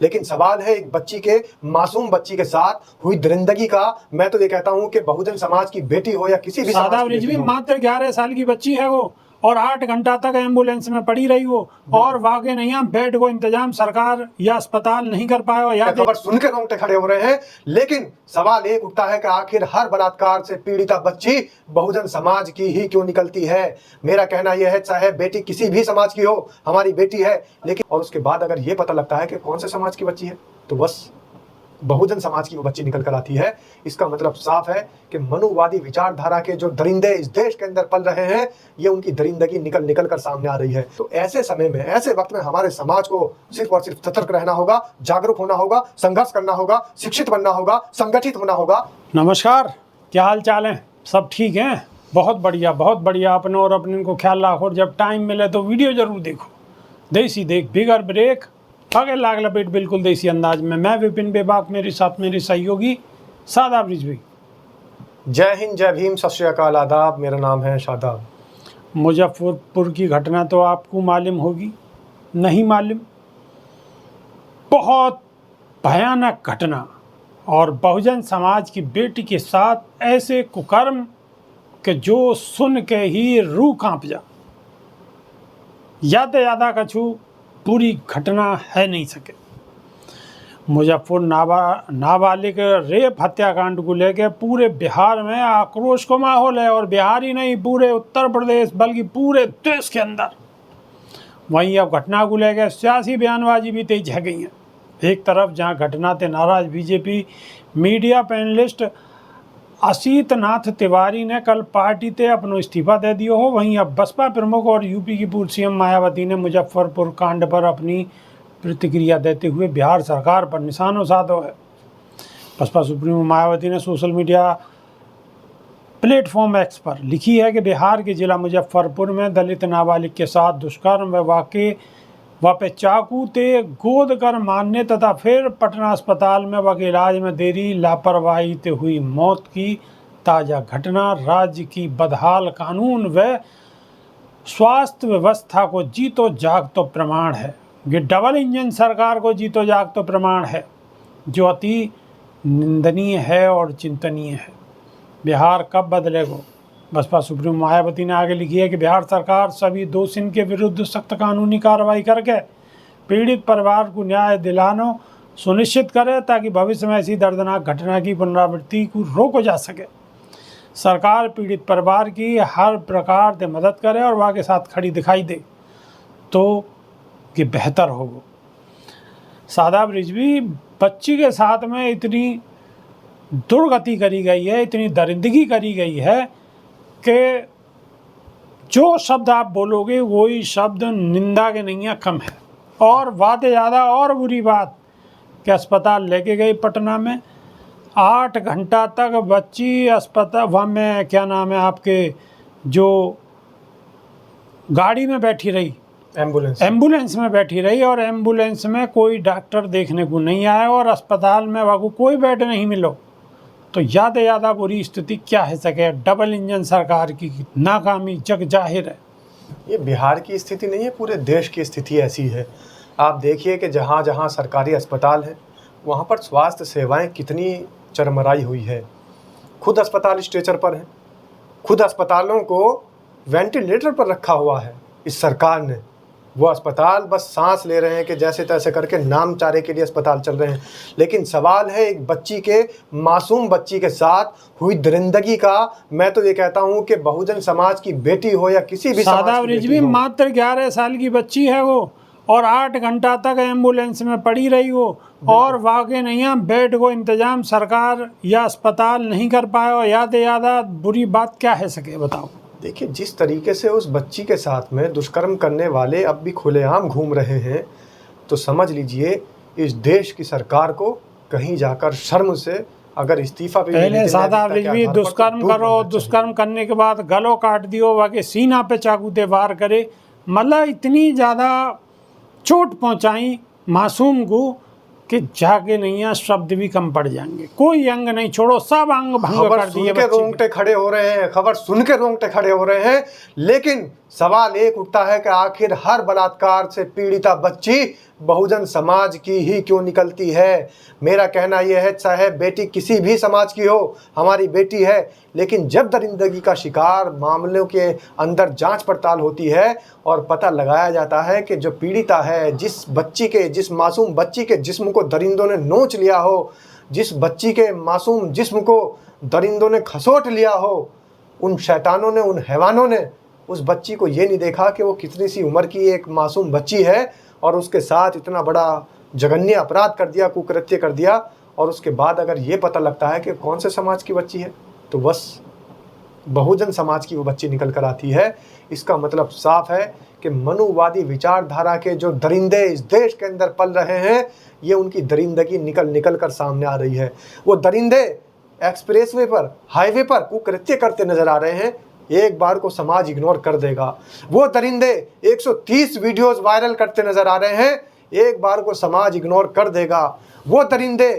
लेकिन सवाल है एक बच्ची के मासूम बच्ची के साथ हुई दरिंदगी का। मैं तो ये कहता हूं कि बहुजन समाज की बेटी हो या किसी भी शादाब रिजवी मात्र 11 साल की बच्ची है वो, और 8 घंटा तक एम्बुलेंस में पड़ी रही वो, और वाकई नहीं बेड को इंतजाम सरकार या अस्पताल नहीं कर पाया। या खबर सुन के रोंगटे खड़े हो रहे हैं। लेकिन सवाल एक उठता है कि आखिर हर बलात्कार से पीड़िता बच्ची बहुजन समाज की ही क्यों निकलती है। मेरा कहना यह है, चाहे बेटी किसी भी समाज की हो, हमारी बेटी है। लेकिन और उसके बाद अगर ये पता लगता है कि कौन से समाज की बच्ची है, तो बस बहुजन समाज की वो बच्ची निकल कर आती है। इसका मतलब साफ है कि मनुवादी विचारधारा के जो दरिंदे इस देश के अंदर पल रहे हैं, ये उनकी दरिंदगी निकल कर सामने आ रही है। तो ऐसे समय में, ऐसे वक्त में हमारे समाज को सिर्फ और सिर्फ सतर्क रहना होगा, जागरूक होना होगा, संघर्ष करना होगा, शिक्षित बनना होगा, संगठित होना होगा। नमस्कार, क्या हाल चाल है? सब ठीक हैं? बहुत बढ़िया। अपने और अपने को ख्याल रखो, और जब टाइम मिले तो वीडियो जरूर देखो। देसी देख बिगर ब्रेक, आगे लाग लपेट, बिल्कुल देसी अंदाज में। मैं विपिन बेबाक, मेरे साथ मेरे सहयोगी शादाब रिजवी। जय हिंद, जय भीम, सत श्री अकाल, आदाब। मेरा नाम है शादाब। मुजफ्फरपुर की घटना तो आपको मालूम होगी, नहीं मालूम? बहुत भयानक घटना, और बहुजन समाज की बेटी के साथ ऐसे कुकर्म के जो सुन के ही रूह कांप जा। यादा कछु पूरी घटना है नहीं सके। मुजफ्फर नाबालिग रेप हत्याकांड को लेकर पूरे बिहार में आक्रोश का माहौल है, और बिहार ही नहीं, पूरे उत्तर प्रदेश बल्कि पूरे देश के अंदर। वहीं अब घटना को लेकर सियासी बयानबाजी भी तेज है गई है। एक तरफ जहां घटना से नाराज बीजेपी मीडिया पैनलिस्ट असीत नाथ तिवारी ने कल पार्टी से अपना इस्तीफा दे दिया हो, वहीं अब बसपा प्रमुख और यूपी की पूर्व सीएम मायावती ने मुजफ्फरपुर कांड पर अपनी प्रतिक्रिया देते हुए बिहार सरकार पर निशाना साधा है। बसपा सुप्रीमो मायावती ने सोशल मीडिया प्लेटफॉर्म एक्स पर लिखी है कि बिहार के जिला मुजफ्फरपुर में दलित नाबालिग के साथ दुष्कर्म व वाक़े पे चाकू ते गोद कर मारने तथा फिर पटना अस्पताल में वह इलाज में देरी, लापरवाही से हुई मौत की ताज़ा घटना राज्य की बदहाल कानून व स्वास्थ्य व्यवस्था को जीतो जागतो प्रमाण है। ये डबल इंजन सरकार को जीतो जागतो प्रमाण है, जो अति निंदनीय है और चिंतनीय है। बिहार कब बदलेगा? बसपा सुप्रीमो मायावती ने आगे लिखी है कि बिहार सरकार सभी दोषियों के विरुद्ध सख्त कानूनी कार्रवाई करके पीड़ित परिवार को न्याय दिलाना सुनिश्चित करे, ताकि भविष्य में ऐसी दर्दनाक घटना की पुनरावृत्ति को रोका जा सके। सरकार पीड़ित परिवार की हर प्रकार से मदद करे और वहाँ के साथ खड़ी दिखाई दे तो ये बेहतर होगा। शादाब रिजवी, बच्ची के साथ में इतनी दुर्गति करी गई है, इतनी दरिंदगी करी गई है कि जो शब्द आप बोलोगे वही शब्द निंदा के नहीं है, कम है। और बातें ज़्यादा, और बुरी बात कि अस्पताल लेके गई पटना में, 8 घंटा तक बच्ची अस्पताल, वहाँ में क्या नाम है आपके, जो गाड़ी में बैठी रही, एम्बुलेंस में बैठी रही, और एम्बुलेंस में कोई डॉक्टर देखने को नहीं आया, और अस्पताल में वहाँ को कोई बेड नहीं मिलो। तो ज़्यादा बुरी स्थिति क्या है सके। डबल इंजन सरकार की नाकामी जग जाहिर है। ये बिहार की स्थिति नहीं है, पूरे देश की स्थिति ऐसी है। आप देखिए कि जहाँ जहाँ सरकारी अस्पताल हैं, वहाँ पर स्वास्थ्य सेवाएं कितनी चरमराई हुई है। खुद अस्पताल स्ट्रेचर पर हैं, खुद अस्पतालों को वेंटिलेटर पर रखा हुआ है इस सरकार ने। वो अस्पताल बस सांस ले रहे हैं कि जैसे तैसे करके नाम चारे के लिए अस्पताल चल रहे हैं। लेकिन सवाल है एक बच्ची के, मासूम बच्ची के साथ हुई दरिंदगी का। मैं तो ये कहता हूं कि बहुजन समाज की बेटी हो या किसी भी शादाब रिजवी, मात्र 11 साल की बच्ची है वो, और 8 घंटा तक एम्बुलेंस में पड़ी रही वो, और वाकई नहीं बेड को इंतजाम सरकार या अस्पताल नहीं कर पाया। यादा बुरी बात क्या है सके, बताओ। देखिए, जिस तरीके से उस बच्ची के साथ में दुष्कर्म करने वाले अब भी खुलेआम घूम रहे हैं, तो समझ लीजिए इस देश की सरकार को कहीं जाकर शर्म से अगर इस्तीफा भी पहले शादाब रिजवी, दुष्कर्म करो, दुष्कर्म करने के बाद गलों काट दियो, वाकई सीना पे चाकू दे वार करे, मतलब इतनी ज़्यादा चोट पहुँचाई मासूम को कि जाके नहीं है, शब्द भी कम पड़ जाएंगे। कोई अंग नहीं छोड़ो, सब अंग भंग कर दिए। रोंगटे खड़े हो रहे हैं, खबर सुन के रोंगटे खड़े हो रहे हैं। लेकिन सवाल एक उठता है कि आखिर हर बलात्कार से पीड़िता बच्ची बहुजन समाज की ही क्यों निकलती है। मेरा कहना यह है, चाहे बेटी किसी भी समाज की हो, हमारी बेटी है, लेकिन जब दरिंदगी का शिकार मामलों के अंदर जांच पड़ताल होती है और पता लगाया जाता है कि जो पीड़िता है, जिस मासूम बच्ची के जिस्म को दरिंदों ने नोच लिया हो, जिस बच्ची के मासूम जिस्म को दरिंदों ने खसोट लिया हो, उन शैतानों ने, उन हैवानों ने उस बच्ची को ये नहीं देखा कि वो कितनी सी उम्र की एक मासूम बच्ची है और उसके साथ इतना बड़ा जघन्य अपराध कर दिया, कुकृत्य कर दिया, और उसके बाद अगर ये पता लगता है कि कौन से समाज की बच्ची है, तो बस बहुजन समाज की वो बच्ची निकल कर आती है। इसका मतलब साफ है कि मनुवादी विचारधारा के जो दरिंदे इस देश के अंदर पल रहे हैं, ये उनकी दरिंदगी निकल कर सामने आ रही है। वो दरिंदे एक्सप्रेसवे पर, हाईवे पर कुकृत्य करते नजर आ रहे हैं, एक बार को समाज इग्नोर कर देगा। वो दरिंदे 130 वीडियोस वायरल करते नजर आ रहे हैं, एक बार को समाज इग्नोर कर देगा। वो दरिंदे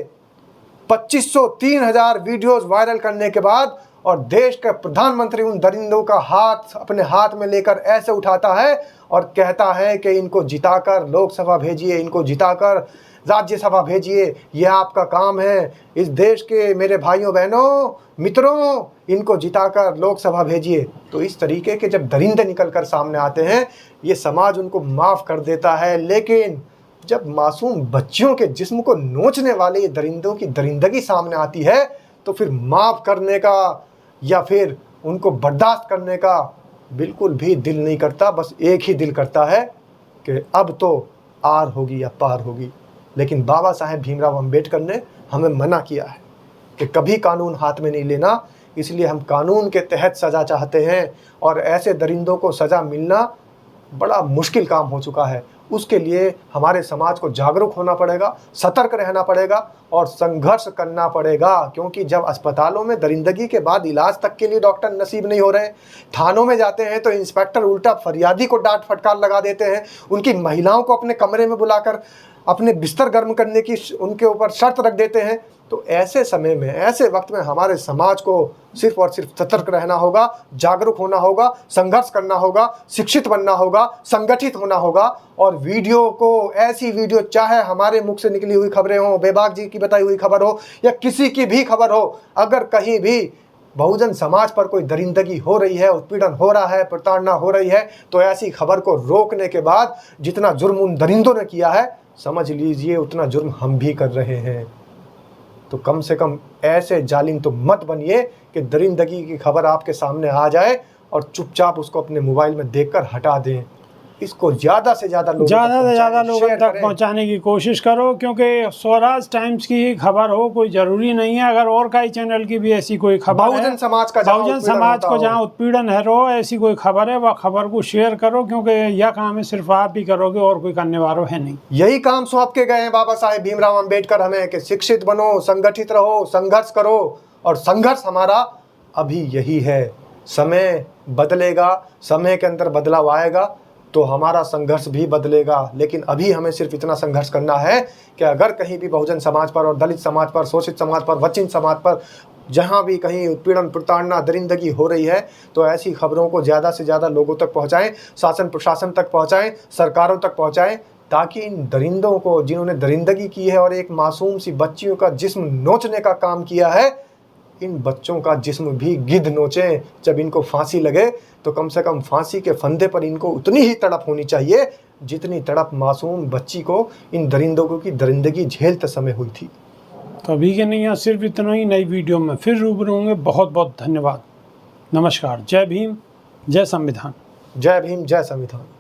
2500 3000 वीडियोस वायरल करने के बाद और देश का प्रधानमंत्री उन दरिंदों का हाथ अपने हाथ में लेकर ऐसे उठाता है और कहता है कि इनको जिताकर लोकसभा भेजिए, इनको जिताकर राज्यसभा भेजिए, यह आपका काम है। इस देश के मेरे भाइयों बहनों मित्रों, इनको जिताकर लोकसभा भेजिए। तो इस तरीके के जब दरिंदे निकल कर सामने आते हैं, ये समाज उनको माफ़ कर देता है। लेकिन जब मासूम बच्चियों के जिस्म को नोचने वाले ये दरिंदों की दरिंदगी सामने आती है, तो फिर माफ़ करने का या फिर उनको बर्दाश्त करने का बिल्कुल भी दिल नहीं करता। बस एक ही दिल करता है कि अब तो आर होगी या पार होगी। लेकिन बाबा साहेब भीमराव अंबेडकर ने हमें मना किया है कि कभी कानून हाथ में नहीं लेना, इसलिए हम कानून के तहत सज़ा चाहते हैं और ऐसे दरिंदों को सज़ा मिलना बड़ा मुश्किल काम हो चुका है। उसके लिए हमारे समाज को जागरूक होना पड़ेगा, सतर्क रहना पड़ेगा और संघर्ष करना पड़ेगा। क्योंकि जब अस्पतालों में दरिंदगी के बाद इलाज तक के लिए डॉक्टर नसीब नहीं हो रहे, थानों में जाते हैं तो इंस्पेक्टर उल्टा फरियादी को डांट फटकार लगा देते हैं, उनकी महिलाओं को अपने कमरे में बुलाकर अपने बिस्तर गर्म करने की उनके ऊपर शर्त रख देते हैं, तो ऐसे समय में, ऐसे वक्त में हमारे समाज को सिर्फ और सिर्फ सतर्क रहना होगा, जागरूक होना होगा, संघर्ष करना होगा, शिक्षित बनना होगा, संगठित होना होगा। और वीडियो को, ऐसी वीडियो चाहे हमारे मुख से निकली हुई खबरें हो, बेबाक जी की बताई हुई खबर हो या किसी की भी खबर हो, अगर कहीं भी बहुजन समाज पर कोई दरिंदगी हो रही है, उत्पीड़न हो रहा है, प्रताड़ना हो रही है, तो ऐसी खबर को रोकने के बाद जितना जुर्म उन दरिंदों ने किया है, समझ लीजिए उतना जुर्म हम भी कर रहे हैं। तो कम से कम ऐसे जालिम तो मत बनिए कि दरिंदगी की खबर आपके सामने आ जाए और चुपचाप उसको अपने मोबाइल में देखकर हटा दें। इसको ज़्यादा से ज़्यादा लोगों तक पहुंचाने की कोशिश करो, क्योंकि स्वराज टाइम्स की ही खबर हो, कोई ज़रूरी नहीं है। अगर और कई चैनल की भी ऐसी कोई खबर है, बहुजन समाज को जहाँ उत्पीड़न है रो, ऐसी कोई खबर है, वह खबर को शेयर करो, क्योंकि यह काम है सिर्फ आप ही करोगे और कोई करने वाला है नहीं। यही काम सौंप के गए हैं बाबा साहेब भीमराव अम्बेडकर हमें कि शिक्षित बनो, संगठित रहो, संघर्ष करो। और संघर्ष हमारा अभी यही है। समय बदलेगा, समय के अंदर बदलाव आएगा तो हमारा संघर्ष भी बदलेगा। लेकिन अभी हमें सिर्फ इतना संघर्ष करना है कि अगर कहीं भी बहुजन समाज पर और दलित समाज पर, शोषित समाज पर, वंचित समाज पर जहाँ भी कहीं उत्पीड़न, प्रताड़ना, दरिंदगी हो रही है, तो ऐसी खबरों को ज़्यादा से ज़्यादा लोगों तक पहुँचाएँ, शासन प्रशासन तक पहुँचाएँ, सरकारों तक पहुँचाएँ, ताकि इन दरिंदों को, जिन्होंने दरिंदगी की है और एक मासूम सी बच्चियों का जिस्म नोचने का काम किया है, इन बच्चों का जिस्म भी गिद्ध नोचें। जब इनको फांसी लगे तो कम से कम फांसी के फंदे पर इनको उतनी ही तड़प होनी चाहिए जितनी तड़प मासूम बच्ची को इन दरिंदों की दरिंदगी झेलते समय हुई थी। तो अभी के नहीं, यहाँ सिर्फ इतना ही। नई वीडियो में फिर रूबरू होंगे। बहुत बहुत धन्यवाद। नमस्कार। जय भीम, जय संविधान। जय भीम, जय संविधान।